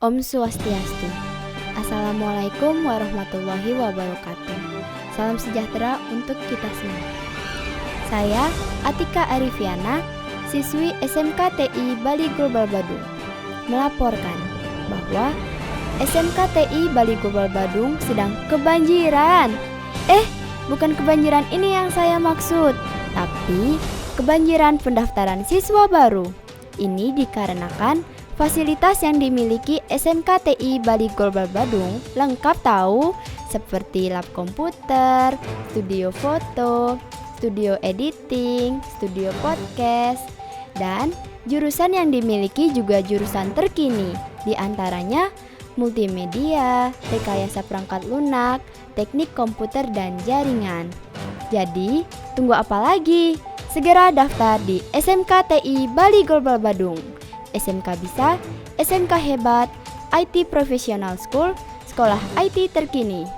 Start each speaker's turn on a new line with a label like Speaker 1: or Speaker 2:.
Speaker 1: Om Swastiastu. Assalamualaikum warahmatullahi wabarakatuh. Salam sejahtera untuk kita semua. Saya Atika Arifiana, siswi SMK TI Bali Global Badung, melaporkan bahwa SMK TI Bali Global Badung sedang kebanjiran. Bukan kebanjiran ini yang saya maksud, tapi kebanjiran pendaftaran siswa baru. Ini dikarenakan fasilitas yang dimiliki SMK TI Bali Global Badung lengkap tahu, seperti lab komputer, studio foto, studio editing, studio podcast, dan jurusan yang dimiliki juga jurusan terkini, di antaranya multimedia, rekayasa perangkat lunak, teknik komputer dan jaringan. Jadi, tunggu apa lagi? Segera daftar di SMK TI Bali Global Badung. SMK bisa, SMK hebat, IT Professional School, sekolah IT terkini.